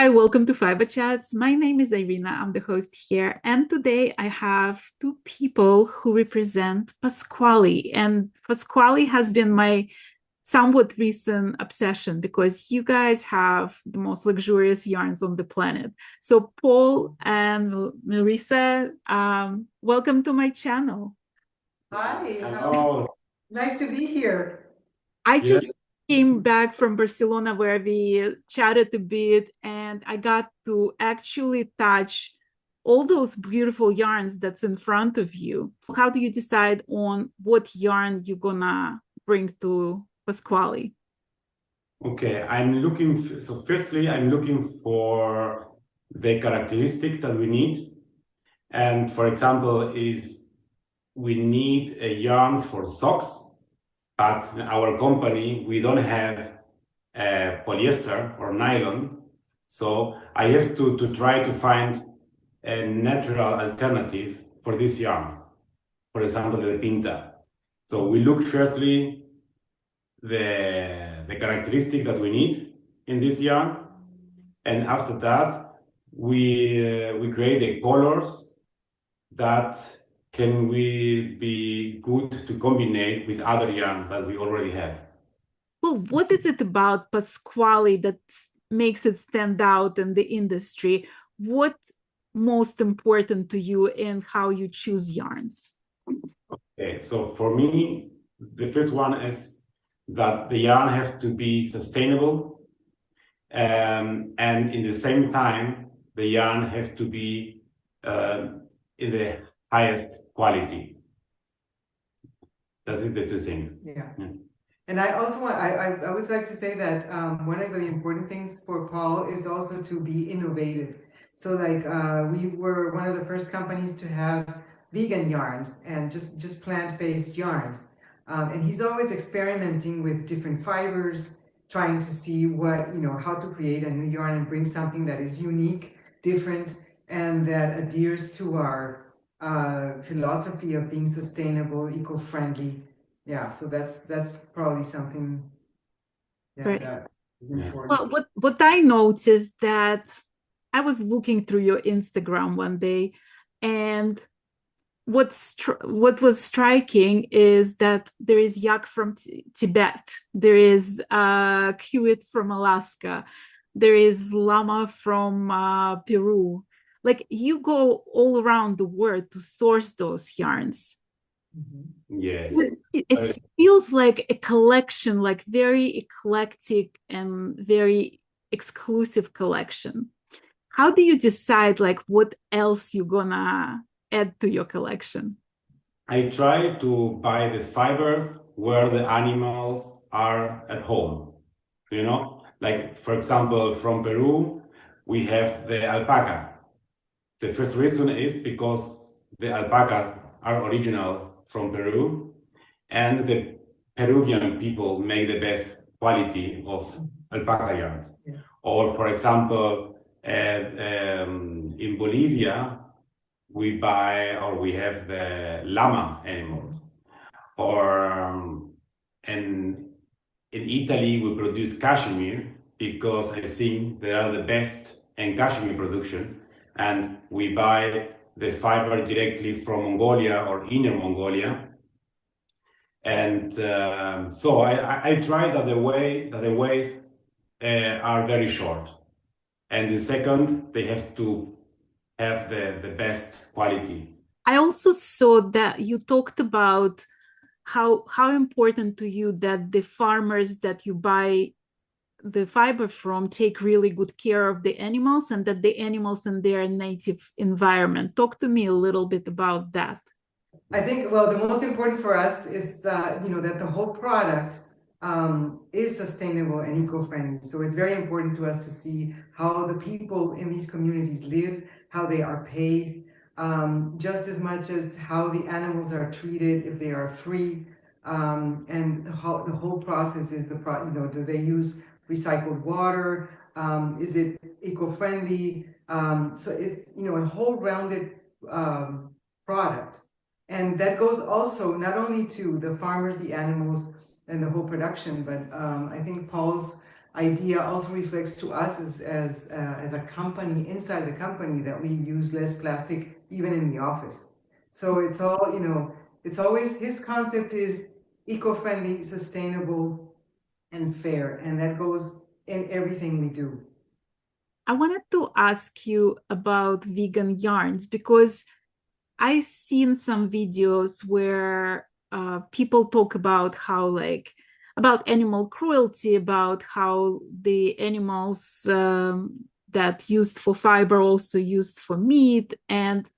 Hi, welcome to Fiberchats. My name is Irina. I'm the host here. And today I have two people who represent Pascuali. And Pascuali has been my somewhat recent obsession because you guys have the most luxurious yarns on the planet. So, Paul and Marisa, welcome to my channel. Hi, Hello. nice to be here. I Yeah. just came back from Barcelona where we chatted a bit, and I got to actually touch all those beautiful yarns that's in front of you. How do you decide on what yarn you're gonna bring to Pasquale? Okay, so firstly, I'm looking for the characteristic that we need. And for example, if we need a yarn for socks, but in our company, we don't have polyester or nylon. So I have to try to find a natural alternative for this yarn. For example, the pinta. So we look firstly the characteristic that we need in this yarn, and after that we create the colors that can we be good to combine with other yarn that we already have. Well, what is it about Pasquale that makes it stand out in the industry? What most important to you in how you choose yarns? Okay, so for me, the first one is that the yarn has to be sustainable, and in the same time, the yarn has to be in the highest quality. That's it, the two things. Yeah. And I also I would like to say that one of the important things for Paul is also to be innovative. So like we were one of the first companies to have vegan yarns and just plant-based yarns. And he's always experimenting with different fibers, trying to see what, how to create a new yarn and bring something that is unique, different, and that adheres to our philosophy of being sustainable, eco-friendly. Yeah, so that's probably something Right. that is Yeah. important. Well, what I noticed that I was looking through your Instagram one day, and what was striking is that there is yak from Tibet, there is Qiviut from Alaska, there is llama from Peru. Like you go all around the world to source those yarns. Yes. It feels like a collection, like very eclectic and very exclusive collection. How do you decide like what else you're gonna add to your collection? I try to buy the fibers where the animals are at home. Like for example, from Peru, we have the alpaca. The first reason is because the alpacas are original from Peru, and the Peruvian people make the best quality of alpaca yarns. Yeah. Or for example, in Bolivia, we buy or we have the llama animals. Or and in Italy, we produce cashmere because I think they are the best in cashmere production, and we buy the fiber directly from Mongolia or Inner Mongolia. And so I try that the ways are very short, and the second they have to have the best quality. I also saw that you talked about how important to you that the farmers that you buy the fiber from take really good care of the animals and that the animals in their native environment. Talk to me a little bit about that. I think, well, the most important for us is, that the whole product is sustainable and eco-friendly. So it's very important to us to see how the people in these communities live, how they are paid, just as much as how the animals are treated, if they are free, and how the whole process is do they use recycled water? Is it eco-friendly? So it's, a whole rounded product. And that goes also not only to the farmers, the animals, and the whole production, but I think Paul's idea also reflects to us as a company, inside the company, that we use less plastic even in the office. So it's all, it's always, his concept is eco-friendly, sustainable, and fair, and that goes in everything we do. I wanted to ask you about vegan yarns because I've seen some videos where people talk about how about animal cruelty, about how the animals that used for fiber also used for meat, and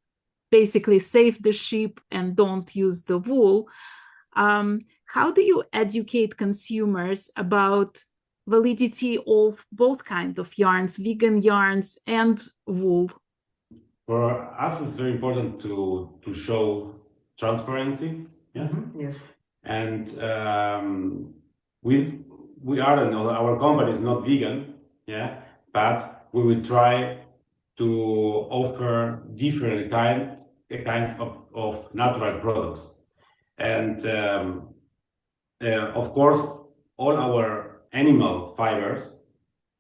basically save the sheep and don't use the wool. How do you educate consumers about validity of both kinds of yarns, vegan yarns and wool? For us, it's very important to show transparency. Yeah. Mm-hmm. Yes. And we are our company is not vegan. Yeah, but we will try to offer different kinds of natural products. And of course, all our animal fibers,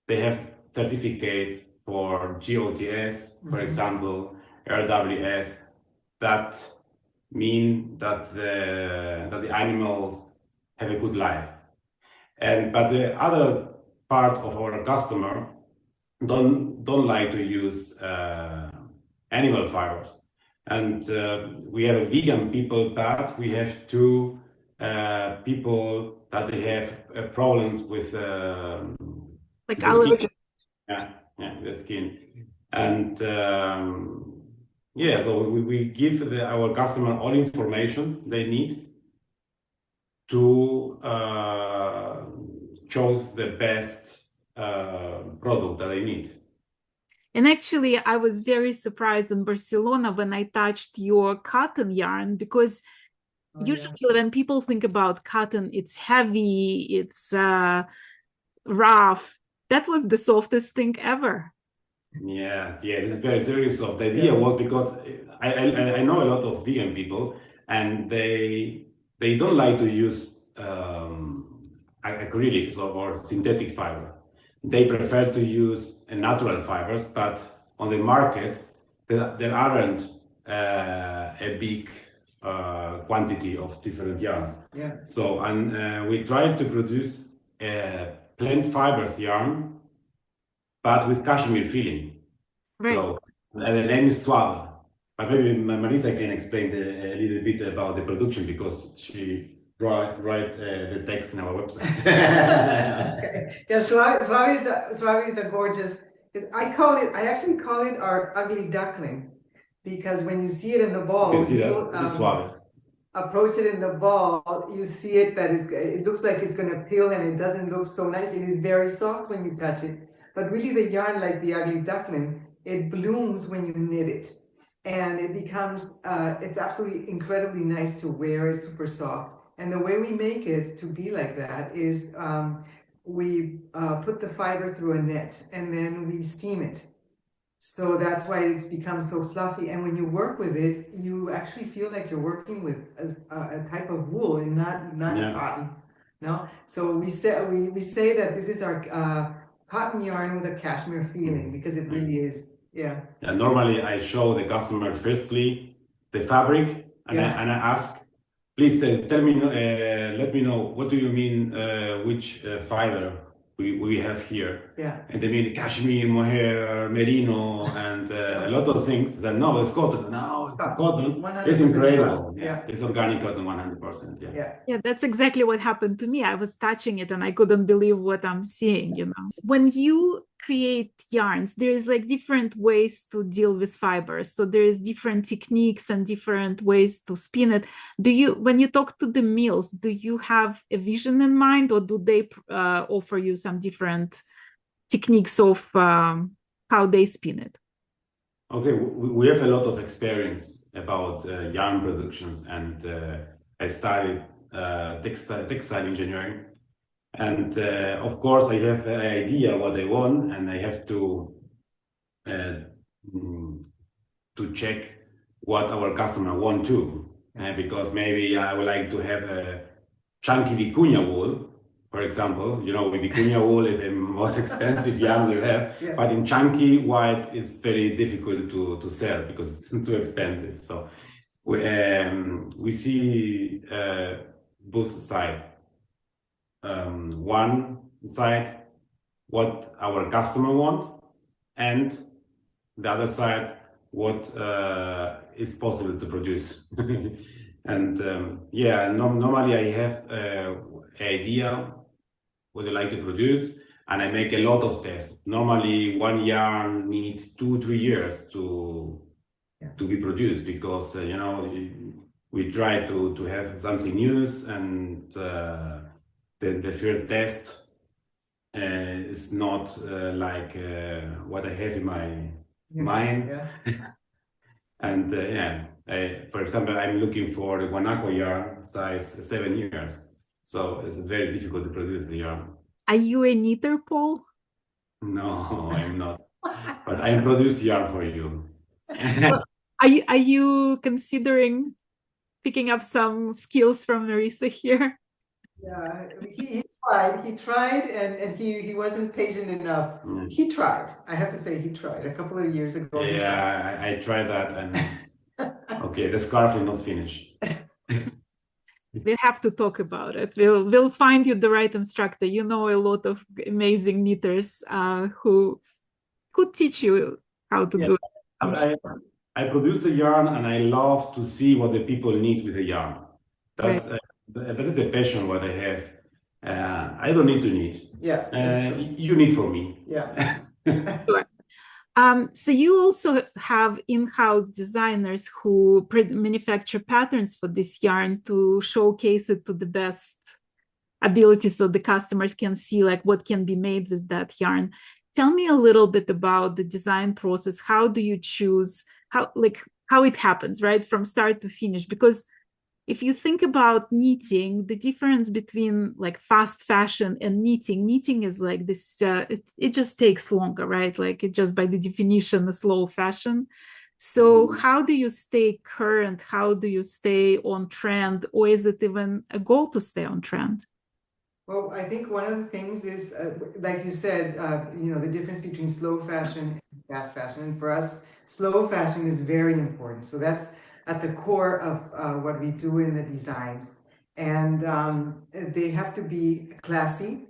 they have certificates for GOTS, for example, RWS, that mean that the animals have a good life. But the other part of our customer don't like to use animal fibers. And we have a vegan people, but we have two people that they have problems with Like the skin. Yeah, the skin. And so we give our customer all information they need to choose the best product that they need. And actually, I was very surprised in Barcelona when I touched your cotton yarn, because usually when people think about cotton, it's heavy, it's rough. That was the softest thing ever. Yeah, it's very, very soft. The idea was because I know a lot of vegan people, and they don't like to use acrylics or synthetic fiber. They prefer to use natural fibers, but on the market there aren't a big quantity of different yarns. Yeah. So we tried to produce a plant fibers yarn, but with cashmere feeling. Right. So the name is Suave. But maybe Marisa can explain a little bit about the production, because she write the text on our website. Okay. Yeah, Suave is a gorgeous. I actually call it our ugly duckling, because when you see it in the ball, you can see that it's Suave. Approach it in the ball, you see it that it looks like it's going to peel, and it doesn't look so nice. It is very soft when you touch it, but really the yarn, like the ugly duckling, it blooms when you knit it, and it becomes it's absolutely incredibly nice to wear. It's super soft, and the way we make it to be like that is we put the fiber through a net, and then we steam it. So that's why it's become so fluffy. And when you work with it, you actually feel like you're working with a type of wool and not cotton. No, so we say that this is our cotton yarn with a cashmere feeling, because it really is. Yeah. Normally I show the customer firstly the fabric, and I ask, please tell me, let me know, what do you mean, which fiber we have here? Yeah. And they mean cashmere, mohair, merino, and a lot of things. That no, it's cotton. No, it's cotton. It's incredible. Yeah, it's organic cotton, 100%. Yeah, that's exactly what happened to me. I was touching it and I couldn't believe what I'm seeing. When you create yarns, there is different ways to deal with fibers. So there is different techniques and different ways to spin it. When you talk to the mills, do you have a vision in mind, or do they offer you some different techniques of how they spin it? Okay, we have a lot of experience about yarn productions, and I studied textile engineering. And of course, I have an idea what I want, and I have to check what our customer want too. Because maybe I would like to have a chunky Vicuña wool, For example, you know, with Vicuña wool is the most expensive yarn you have, Yeah. but in chunky white it's very difficult to sell because it's too expensive. So we see both sides. One side, what our customer want, and the other side, what is possible to produce. And normally I have an idea what I like to produce, and I make a lot of tests. Normally, one yarn needs 2-3 years to be produced because you know, we try to have something new, and the first test is not like what I have in my mind. Yeah. And for example, I'm looking for the guanaco yarn size 7 years. So this is very difficult to produce the yarn. Are you a knitter, Paul? No, I'm not. But I produce yarn for you. Are you considering picking up some skills from Marisa here? Yeah, he tried, and he wasn't patient enough. He tried. I have to say, he tried a couple of years ago. Yeah, I tried that, and okay, the scarf is not finished. We'll have to talk about it. We'll find you the right instructor. You know a lot of amazing knitters who could teach you how to do it. I produce the yarn, and I love to see what the people need with the yarn. That's that is the passion what I have. I don't need to knit. Yeah, you knit for me. Yeah. Sure. So you also have in-house designers who manufacture patterns for this yarn to showcase it to the best ability so the customers can see like what can be made with that yarn. Tell me a little bit about the design process. How do you choose how it happens, right? From start to finish? Because if you think about knitting, the difference between like fast fashion and knitting is like this, it just takes longer, right? Like it just by the definition, a slow fashion. So how do you stay current? How do you stay on trend? Or is it even a goal to stay on trend? Well, I think one of the things is, like you said, the difference between slow fashion and fast fashion. And for us, slow fashion is very important. So that's at the core of what we do in the designs. And they have to be classy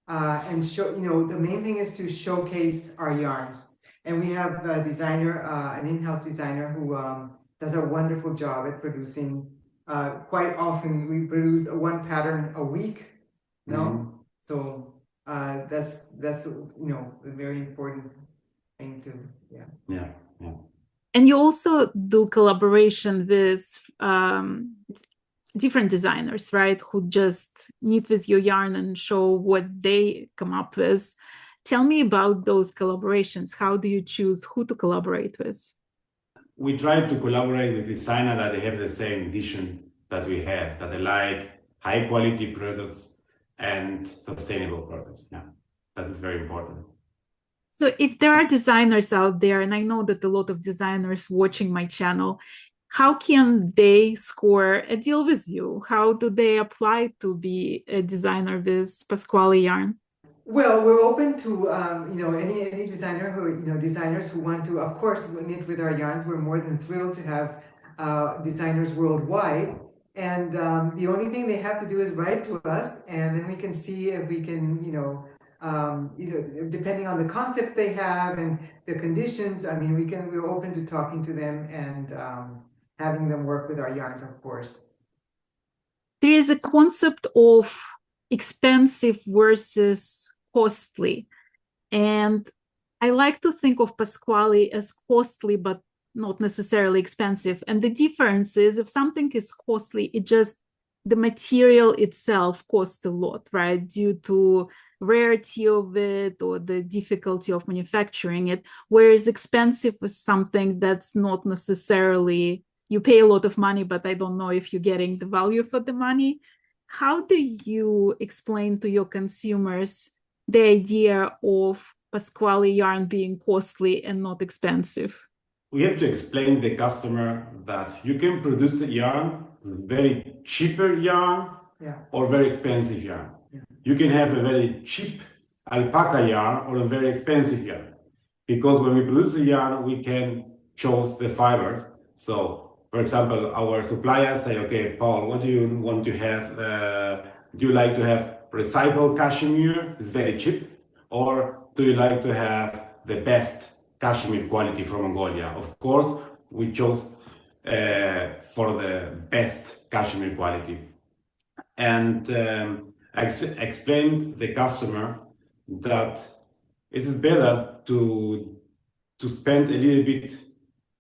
and show, the main thing is to showcase our yarns. And we have a designer, an in-house designer who does a wonderful job at producing. Quite often we produce one pattern a week. So that's a very important thing to yeah. And you also do collaboration with different designers, right? Who just knit with your yarn and show what they come up with. Tell me about those collaborations. How do you choose who to collaborate with? We try to collaborate with designers that they have the same vision that we have, that they like high quality products and sustainable products. Yeah, that is very important. So if there are designers out there, and I know that a lot of designers watching my channel, how can they score a deal with you? How do they apply to be a designer with Pascuali yarn? Well, we're open to any designer who designers who want to, of course, knit with our yarns. We're more than thrilled to have designers worldwide. And the only thing they have to do is write to us, and then we can see if we can, depending on the concept they have and the conditions. I mean, we're open to talking to them and having them work with our yarns, of course. There is a concept of expensive versus costly, and I like to think of Pascuali as costly, but not necessarily expensive. And the difference is if something is costly, the material itself costs a lot, right? Due to rarity of it or the difficulty of manufacturing it. Whereas expensive is something that's not necessarily, you pay a lot of money, but I don't know if you're getting the value for the money. How do you explain to your consumers the idea of Pascuali yarn being costly and not expensive? We have to explain to the customer that you can produce a yarn, very cheaper yarn, or very expensive yarn. you can have a very cheap alpaca yarn or a very expensive yarn. Because when we produce a yarn, we can choose the fibers. So, for example, our suppliers say, okay, Paul, what do you want to have? Do you like to have recycled cashmere? It's very cheap. Or do you like to have the best cashmere quality from Mongolia? Of course, we chose for the best cashmere quality. And explain the customer that it is better to spend a little bit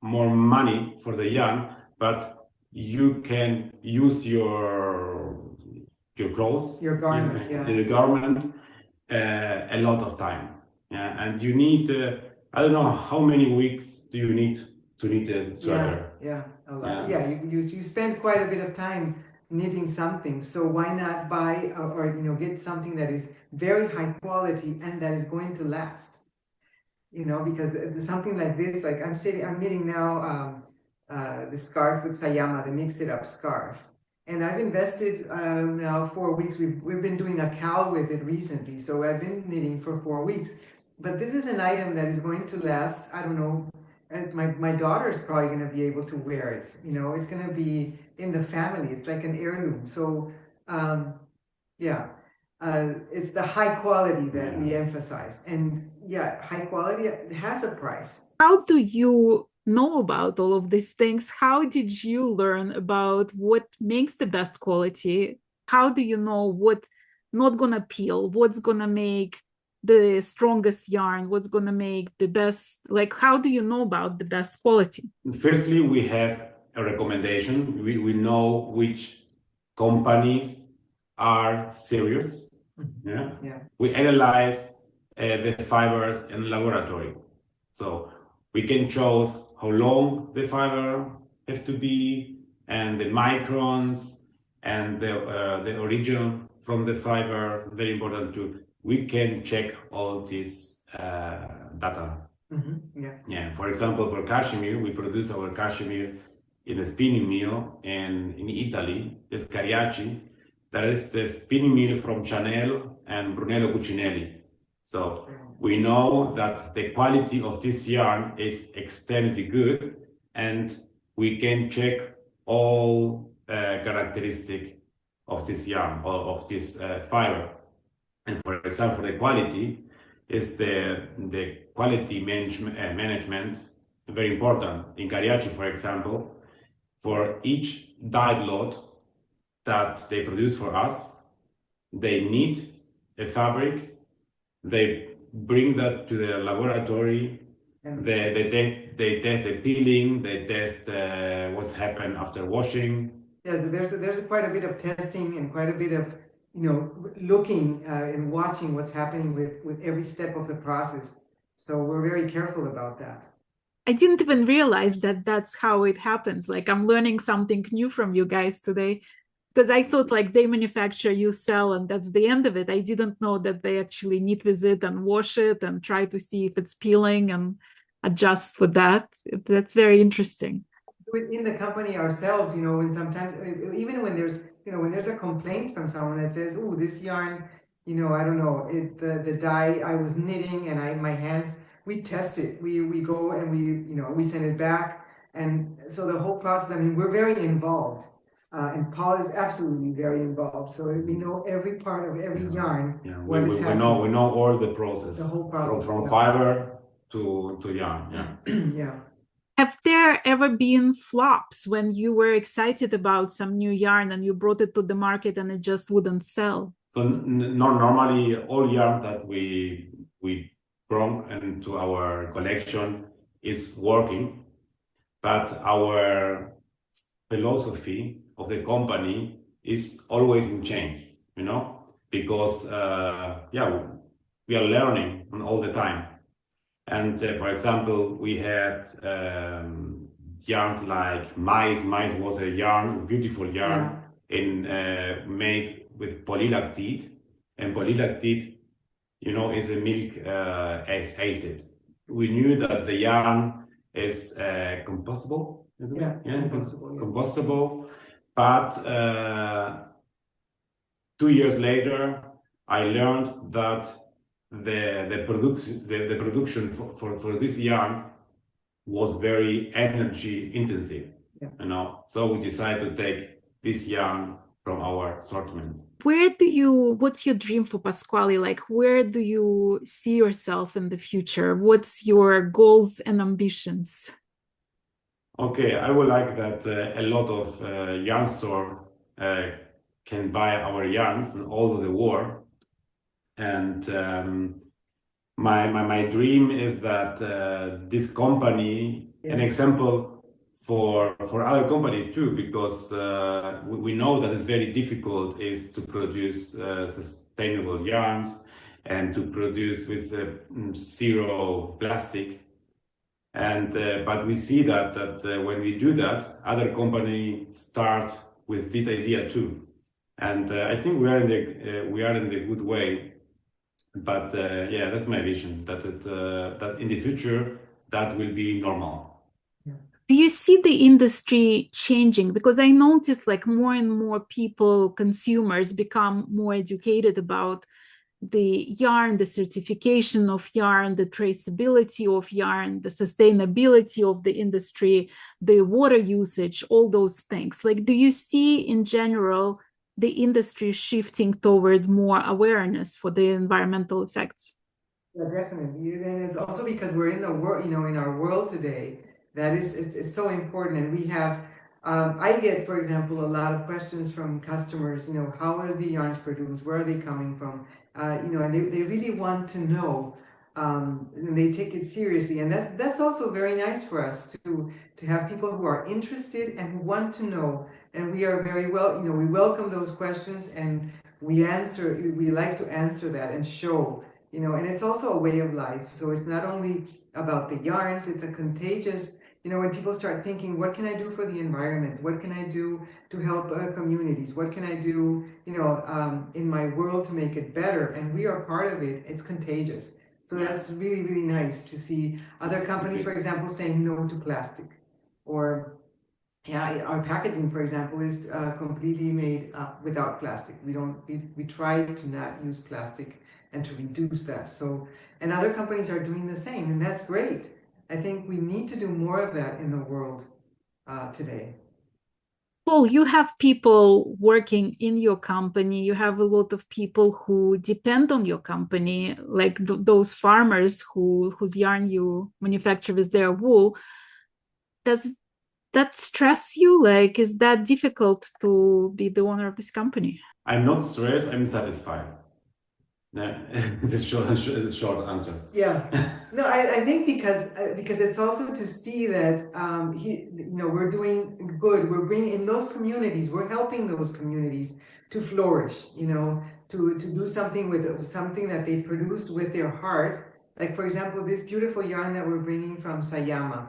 more money for the yarn, but you can use your clothes, Your garment, the garment a lot of time. Yeah, and you need I don't know how many weeks do you need to knit a sweater. Yeah, a lot. Yeah, you spend quite a bit of time knitting something, so why not buy or get something that is very high quality and that is going to last, because something like this, like I'm knitting now the scarf with Sayama, the mix it up scarf, and I've invested now 4 weeks. We've been doing a cowl with it recently, so I've been knitting for 4 weeks, but this is an item that is going to last, I don't know, my daughter's probably going to be able to wear it. It's going to be in the family. It's like an heirloom. So, it's the high quality that we emphasize. And high quality has a price. How do you know about all of these things? How did you learn about what makes the best quality? How do you know what's not going to peel? What's going to make the strongest yarn? What's going to make the best? Like, how do you know about the best quality? Firstly, we have a recommendation. We know which companies are serious. Yeah. We analyze the fibers in laboratory. So we can choose how long the fiber has to be, and the microns, and the origin from the fiber. Very important too. We can check all this data. For example, for cashmere, we produce our cashmere in a spinning mill in Italy, it's Cariaci. That is the spinning mill from Chanel and Brunello Cucinelli. So we know that the quality of this yarn is extremely good, and we can check all characteristics of this yarn or of this fiber. And for example, the quality is the quality management very important. In Cariaci, for example, for each dyed lot that they produce for us, they need a fabric, they bring that to the laboratory, they test the peeling, they test what's happened after washing. Yes, there's quite a bit of testing and quite a bit of looking and watching what's happening with every step of the process. So we're very careful about that. I didn't even realize that that's how it happens. Like, I'm learning something new from you guys today, because I thought like they manufacture, you sell, and that's the end of it. I didn't know that they actually knit with it and wash it and try to see if it's peeling and adjust for that. That's very interesting. In the company ourselves, and sometimes even when there's a complaint from someone that says, "Oh, this yarn, I don't know, the dye I was knitting and my hands," we test it. We go and we send it back, and so the whole process. I mean, we're very involved, and Paul is absolutely very involved. So we know every part of every yarn. What is happening. We know all the process. The whole process from fiber to yarn. Yeah. Have there ever been flops when you were excited about some new yarn and you brought it to the market and it just wouldn't sell? So normally all yarn that we brought into our collection is working, but our philosophy of the company is always in change, because we are learning all the time. And for example, we had yarn like maize. Maize was a beautiful yarn, made with polylactite. And polylactite, is a milk acid. We knew that the yarn is compostable. Compostable. But 2 years later, I learned that the production for this yarn was very energy intensive. So we decided to take this yarn from our assortment. What's your dream for Pascuali? Like, where do you see yourself in the future? What's your goals and ambitions? Okay, I would like that a lot of yarn store can buy our yarns all over the world. And my dream is that this company, an example for other company too, because we know that it's very difficult is to produce sustainable yarns and to produce with zero plastic. And but we see that when we do that, other companies start with this idea too. And I think we are in the good way. But yeah, that's my vision. That that in the future that will be normal. Do you see the industry changing? Because I notice like more and more people, consumers, become more educated about the yarn, the certification of yarn, the traceability of yarn, the sustainability of the industry, the water usage, all those things. Like, do you see in general the industry shifting toward more awareness for the environmental effects? Yeah, definitely. And it's also because we're in the world, in our world today, that it's so important. And we have, I get, for example, a lot of questions from customers, how are the yarns produced? Where are they coming from? And they really want to know, and they take it seriously. And that's also very nice for us to have people who are interested and who want to know. And we are very well, we welcome those questions and we like to answer that and show. And it's also a way of life. So it's not only about the yarns, it's a contagious, when people start thinking, what can I do for the environment? What can I do to help communities? What can I do, in my world to make it better? And we are part of it. It's contagious. So that's really, really nice to see other companies, for example, saying no to plastic. Or our packaging, for example, is completely made without plastic. We try to not use plastic and to reduce that. So, and other companies are doing the same, and that's great. I think we need to do more of that in the world today. Paul, you have people working in your company. You have a lot of people who depend on your company, like those farmers whose yarn you manufacture with their wool. Does that stress you? Like, is that difficult to be the owner of this company? I'm not stressed. I'm satisfied. Yeah, it's a short answer. Yeah, no, I think because it's also to see that we're doing good. We're bringing in those communities. We're helping those communities to flourish. To do something with something that they produced with their heart. Like, for example, this beautiful yarn that we're bringing from Sayama.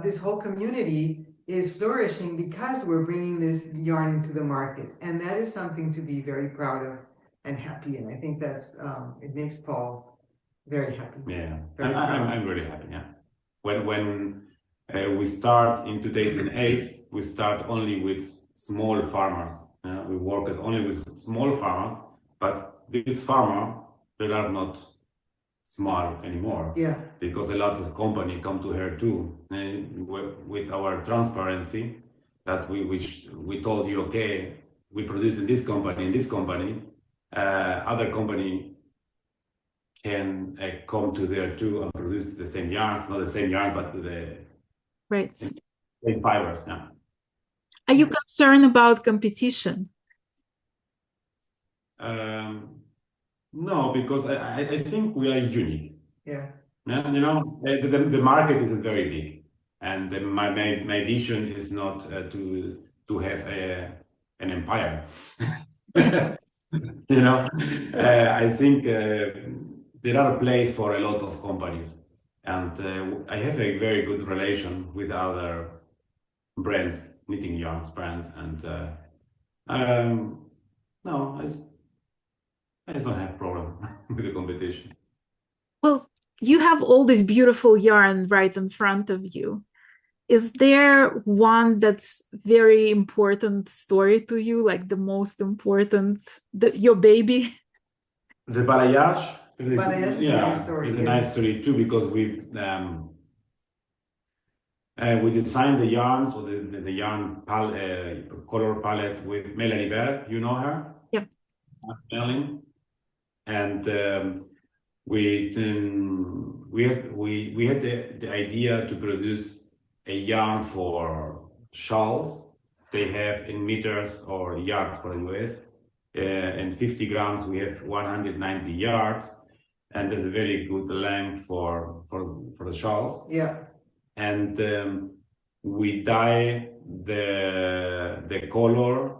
This whole community is flourishing because we're bringing this yarn into the market, and that is something to be very proud of and happy. And I think that's it makes Paul very happy. Yeah, I'm really happy. Yeah, when we start in 2008, we start only with small farmers. We worked only with small farmers, but these farmers, they are not small anymore. Yeah, because a lot of companies come to her too, with our transparency that we told you, okay, we produce in this company, other company can come to there too and produce the same yarns, not the same yarn, but the same fibers. Yeah. Are you concerned about competition? No, because I think we are unique. Yeah. The market isn't very big, and my vision is not to have an empire. I think there are a place for a lot of companies, and I have a very good relation with other brands, knitting yarns brands, and no, I don't have problem with the competition. Well, you have all this beautiful yarn right in front of you. Is there one that's very important story to you, like the most important, your baby? The balayage, Balayage is a nice story. is a nice story too, because we designed the yarns or the yarn color palette with Melanie Berg. You know her? Yep. Melanie. And we had the idea to produce a yarn for shawls. They have in meters or yards for the US. And 50 grams, we have 190 yards, and there's a very good length for the shawls. Yeah. And we dye the color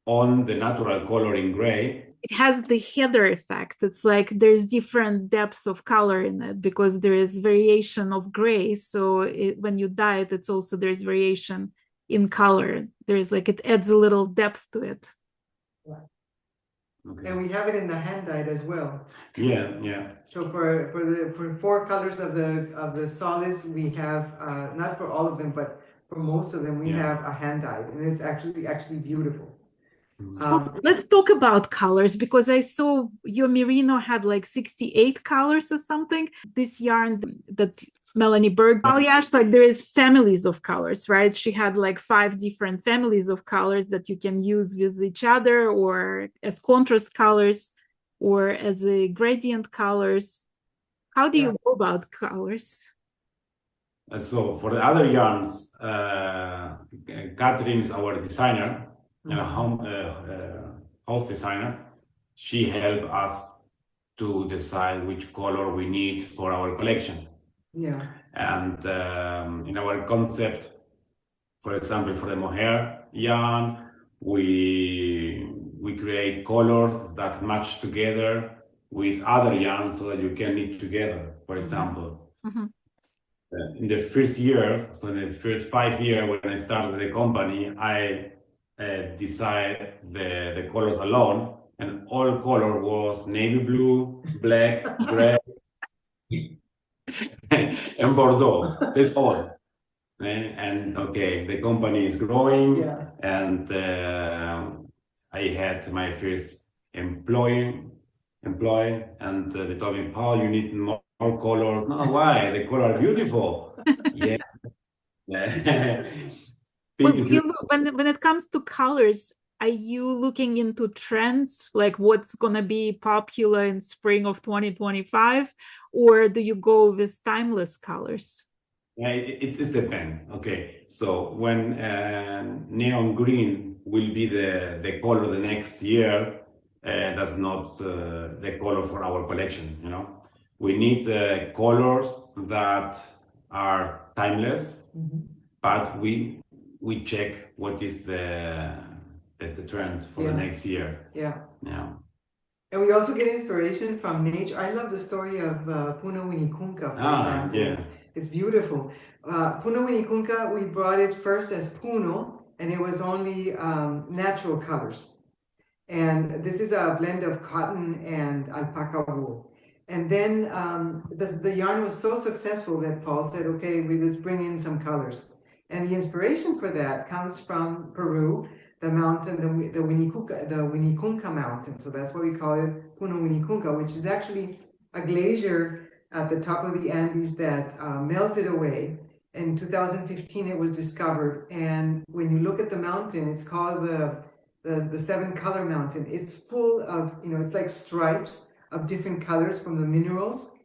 on the natural color in gray. It has the heather effect. It's like there's different depths of color in it because there is variation of gray. So when you dye it, it's also there's variation in color. There's like it adds a little depth to it. Okay. And we have it in the hand dyed as well. Yeah. So for 4 colors of the solids, we have not for all of them, but for most of them, we have a hand dyed, and it's actually beautiful. So let's talk about colors, because I saw your merino had like 68 colors or something. This yarn that Melanie Berg balayage, like there is families of colors, right? She had like 5 different families of colors that you can use with each other or as contrast colors or as a gradient colors. How do you go about colors? So for the other yarns, Catherine's our designer, house designer. She helped us to decide which color we need for our collection. Yeah. And in our concept, for example, for the mohair yarn, we create colors that match together with other yarns so that you can knit together, for example. Mm-hmm. In the first years, so in the first 5 years when I started the company, I decided the colors alone, and all color was navy blue, black, gray, and Bordeaux. That's all. And okay, the company is growing, and I had my first employee, and they told me, Paul, you need more color. No, why? The color are beautiful. Yeah. Well, when it comes to colors, are you looking into trends, like what's going to be popular in spring of 2025, or do you go with timeless colors? Yeah, it depends. Okay, so when neon green will be the color the next year, that's not the color for our collection. You know, we need colors that are timeless, but we check what is the trend for the next year. Yeah. And Yeah. we also get inspiration from nature. I love the story of Puna Winikunka, for example. Yeah. It's beautiful. Puna Winikunka, we brought it first as Puno, and it was only natural colors. And this is a blend of cotton and alpaca wool. And then the yarn was so successful that Paul said, okay, let's bring in some colors. And the inspiration for that comes from Peru, the mountain, the Winikunka mountain. So that's why we call it Puna Winikunka, which is actually a glacier at the top of the Andes that melted away. In 2015, it was discovered. And when you look at the mountain, it's called the 7 color mountain. It's full of, it's like stripes of different colors from the minerals.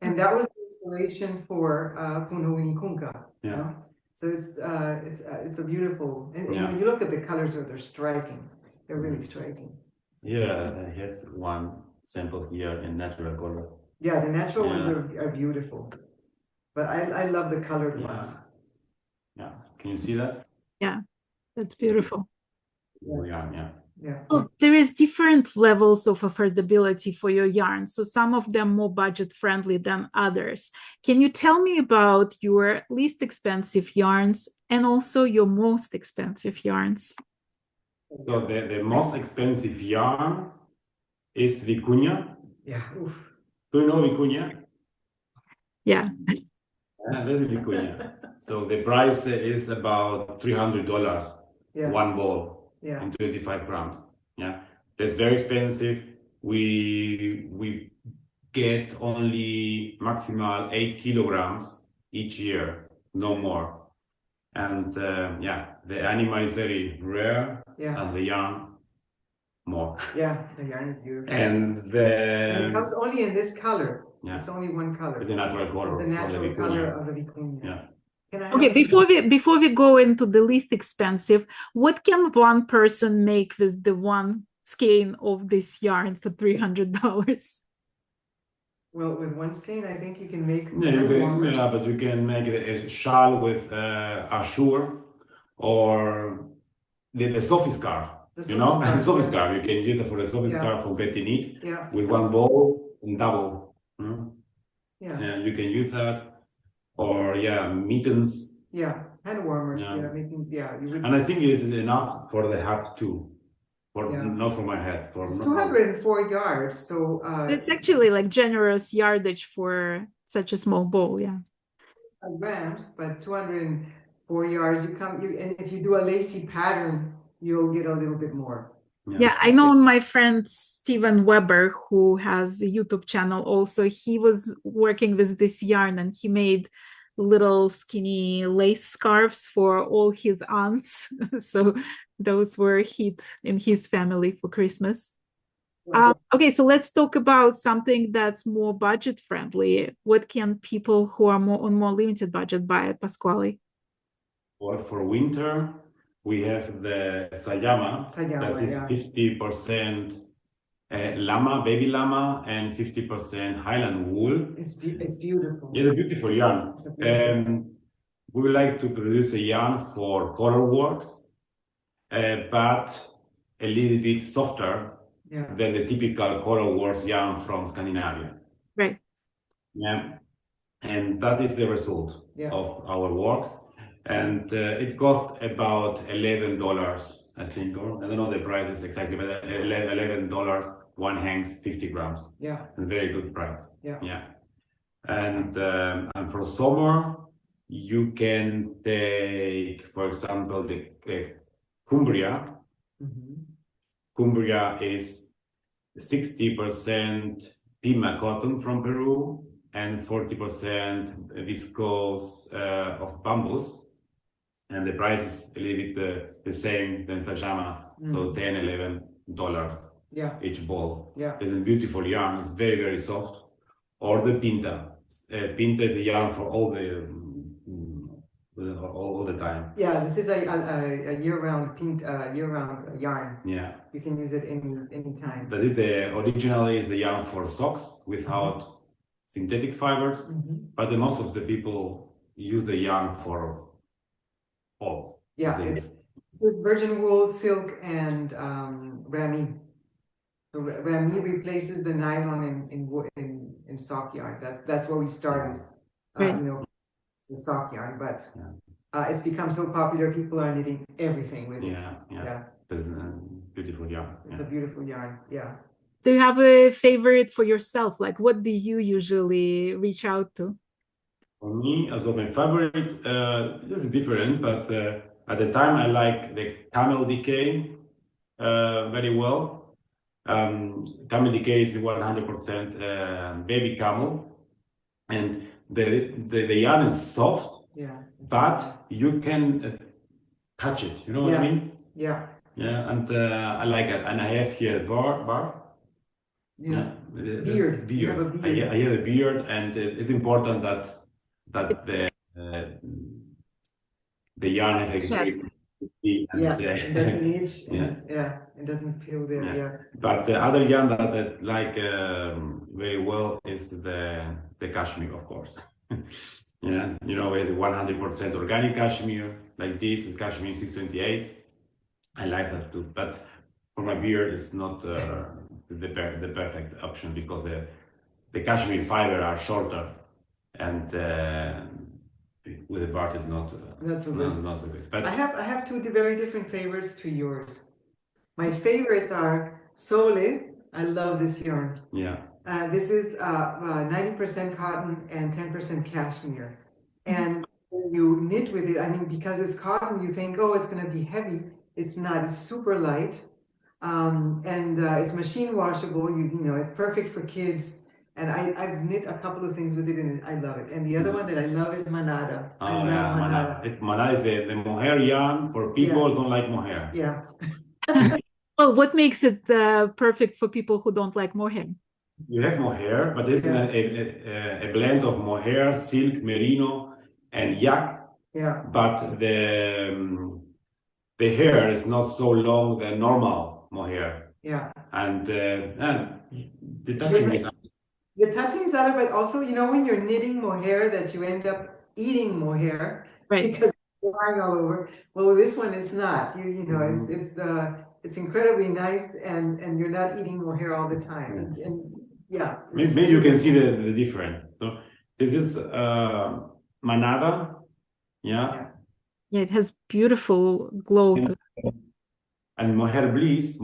And that was the inspiration for Puna Winikunka. Yeah. You know? So it's a beautiful, and when you look at the colors, they're striking. They're really striking. Yeah, I have one sample here in natural color. Yeah, the natural ones are beautiful, but I love the colored ones. Yeah, can you see that? Yeah, that's beautiful. Yeah. Well, there is different levels of affordability for your yarn. So some of them more budget friendly than others. Can you tell me about your least expensive yarns and also your most expensive yarns? So the most expensive yarn is Vicuña. Yeah. Oof. Do you know Vicuña? Yeah. That is Vicuña. So the price is about $300, one ball. Yeah. And 25 grams. Yeah, that's very expensive. we get only maximal 8 kilograms each year, no more. And yeah, the animal is very rare, and the yarn more. Yeah, the yarn is beautiful. And it comes only in this color. Yeah. It's only one color. It's the natural color. It's the natural color of the Vicuña. Yeah. Okay, before we go into the least expensive, what can one person make with the one skein of this yarn for $300? Well, with one skein, I think you can make but you can make a shawl with ashore or the Sophie scarf. The Sophie scarf. You can use it for a Sophie scarf for petit knit with one bow and double. And you can use that, or mittens. Yeah, hand warmers. And I think it is enough for the hat too. Not for my head. It's 204 yards, so it's actually like generous yardage for such a small bowl. Yeah. Grams, but 204 yards. And if you do a lacy pattern, you'll get a little bit more. Yeah, I know my friend Steven Weber, who has a YouTube channel also, he was working with this yarn and he made little skinny lace scarves for all his aunts. So those were hit in his family for Christmas. Okay, so let's talk about something that's more budget friendly. What can people who are on more limited budget buy at Pascuali? Well, for winter, we have the Sayama. That is 50% llama, baby llama, and 50% Highland wool. It's beautiful. Yeah, it's a beautiful yarn. We would like to produce a yarn for color works, but a little bit softer than the typical color works yarn from Scandinavia. Right. Yeah, and that is the result of our work. And it cost about $11, I think, or I don't know the prices exactly, but $11. One hangs 50 grams. Yeah. A very good price. Yeah. And for summer, you can take, for example, the Cumbria. Cumbria is 60% Pima cotton from Peru and 40% viscose of bamboos. And the price is a little bit the same than Sajama, so $10, $11 each ball. It's a beautiful yarn. It's very, very soft. Or the Pinta. Pinta is the yarn for all the time. Yeah, this is a year-round yarn. Yeah. You can use it any time. But originally is the yarn for socks without synthetic fibers. But most of the people use the yarn for all. Yeah, it's virgin wool, silk, and rami. So rami replaces the nylon in sock yarns. That's where we started. The sock yarn, but it's become so popular. People are knitting everything with it. Yeah. It's a beautiful yarn. It's a beautiful yarn. Yeah. Do you have a favorite for yourself? Like, what do you usually reach out to? For me, also my favorite, this is different, but at the time I like the camel decay very well. Camel decay is 100% baby camel, and the yarn is soft, but you can touch it. You know what I mean? Yeah. Yeah, and I like it. And I have here bar. Beard. You have a beard. I have a beard, and it's important that the yarn has a great it doesn't age. It doesn't feel there. But the other yarn that I like very well is the cashmere, of course. It's 100% organic cashmere. Like this is cashmere 628. I like that too. But for my beard, it's not the perfect option because the cashmere fiber are shorter, and with the bark is not so good. But I have two very different favorites to yours. My favorites are Sole. I love this yarn. Yeah. This is 90% cotton and 10% cashmere. And when you knit with it, I mean, because it's cotton, you think, oh, it's going to be heavy. It's not. It's super light. And it's machine washable. You know, it's perfect for kids. And I've knit a couple of things with it, and I love it. And the other one that I love is manada. I love manada. Manada is the mohair yarn for people who don't like mohair. Yeah. Well, what makes it perfect for people who don't like mohair? You have mohair, but this is a blend of mohair, silk, merino, and yak. Yeah. But the hair is not so long than normal mohair. Yeah. And the touching is the touching is other, but also, you know, when you're knitting mohair that you end up eating mohair, right? Because it's flying all over. Well, this one is not. You know, it's incredibly nice, and you're not eating mohair all the time. And yeah, maybe you can see the difference. So this is manada, yeah. Yeah, it has beautiful glow. And mohair bliss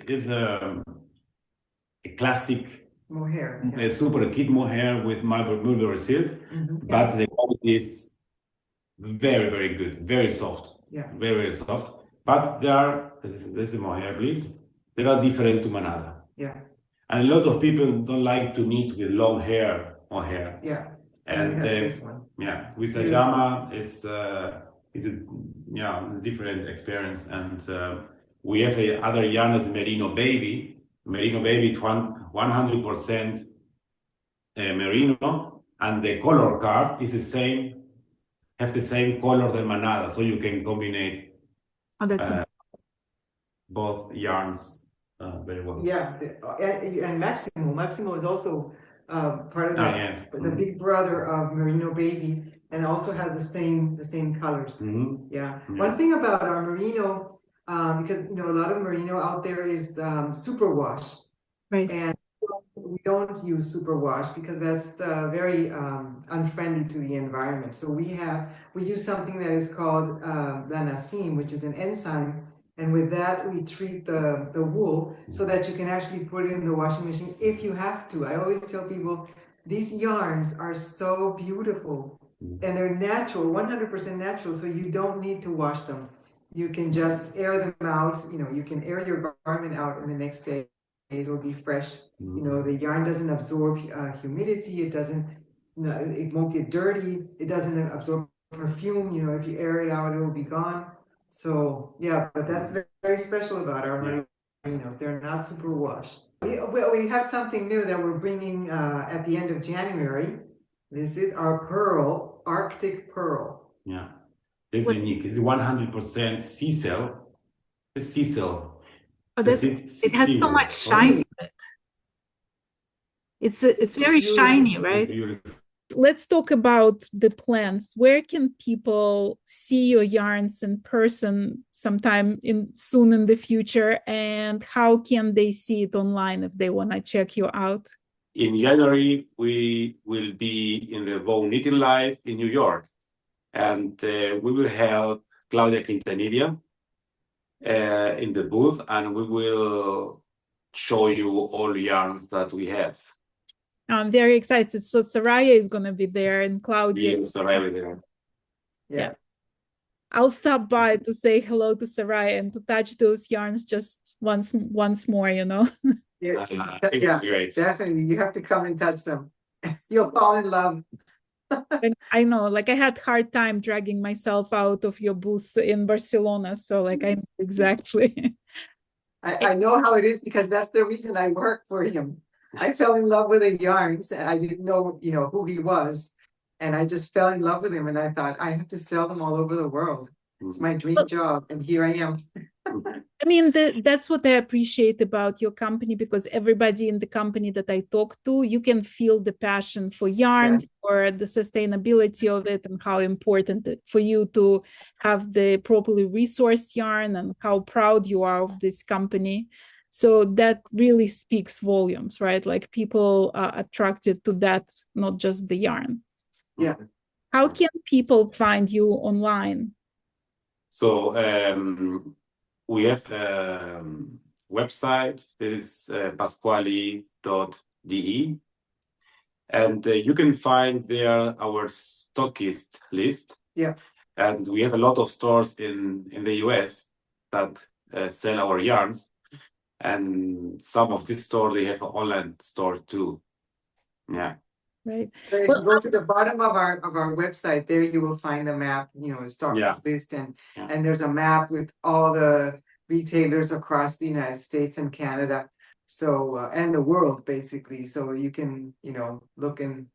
is a classic mohair, a super kid mohair with mulberry silk, but the quality is very, very good, very soft, very, very soft. But this is the mohair bliss. They are different to manada. Yeah. And a lot of people don't like to knit with long hair mohair. Yeah. And this one. Yeah, with the gamma is a different experience. And we have the other yarn as merino baby. Merino baby is 100% merino, and the color card is the same, have the same color than manada, so you can combine both yarns very well. Yeah, and Maximo is also part of the big brother of merino baby, and also has the same colors. Yeah. One thing about our merino, because you know a lot of merino out there is superwash, right? And we don't use superwash because that's very unfriendly to the environment. So we use something that is called lanasim, which is an enzyme, and with that we treat the wool so that you can actually put it in the washing machine if you have to. I always tell people these yarns are so beautiful and they're natural, 100% natural, so you don't need to wash them. You can just air them out. You know, you can air your garment out, and the next day it will be fresh. You know, the yarn doesn't absorb humidity. It won't get dirty. It doesn't absorb perfume. You know, if you air it out, it will be gone. So yeah, but that's very, very special about our merinos. They're not super washed. We have something new that we're bringing at the end of January. This is our pearl, Arctic pearl. Yeah. It's unique. It's 100% sisal. It's sisal. Oh, it has so much shine. It's very shiny, right? Let's talk about the plants. Where can people see your yarns in person sometime soon in the future, and how can they see it online if they want to check you out? In January, we will be in the Vogue Knitting Live in New York, and we will help Claudia Quintanilla in the booth, and we will show you all the yarns that we have. I'm very excited. So Soraya is going to be there, and Claudia. Yeah, Soraya will be there. Yeah. I'll stop by to say hello to Soraya and to touch those yarns just once more, you know. Yeah, great. Definitely. You have to come and touch them. You'll fall in love. And I know, like, I had a hard time dragging myself out of your booth in Barcelona. So, like, I know exactly. I know how it is because that's the reason I work for him. I fell in love with the yarns. I didn't know, you know, who he was. And I just fell in love with him. And I thought, I have to sell them all over the world. It's my dream job. And here I am. I mean, that's what I appreciate about your company, because everybody in the company that I talk to, you can feel the passion for yarn, for the sustainability of it, and how important it for you to have the properly resourced yarn, and how proud you are of this company. So that really speaks volumes, right? Like, people are attracted to that, not just the yarn. Yeah. How can people find you online? So we have a website. It is pascuali.de, and you can find there our stockist list. Yeah. And we have a lot of stores in the US that sell our yarns. And some of this store, they have an online store too. Yeah. Right. So if you go to the bottom of our website, there you will find the map, stock list, and there's a map with all the retailers across the United States and Canada, so and the world basically. So you can look and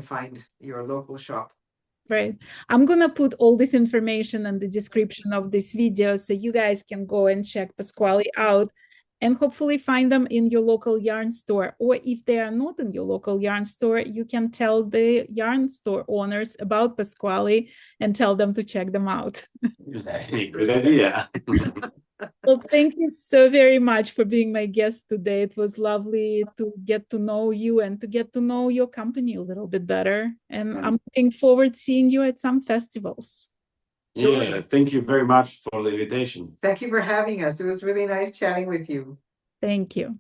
find your local shop. Right. I'm gonna put all this information in the description of this video so you guys can go and check Pascuali out and hopefully find them in your local yarn store. Or if they are not in your local yarn store, you can tell the yarn store owners about Pascuali and tell them to check them out. Good idea. Well, thank you so very much for being my guest today. It was lovely to get to know you and to get to know your company a little bit better. And I'm looking forward to seeing you at some festivals. Yeah, thank you very much for the invitation. Thank you for having us. It was really nice chatting with you. Thank you.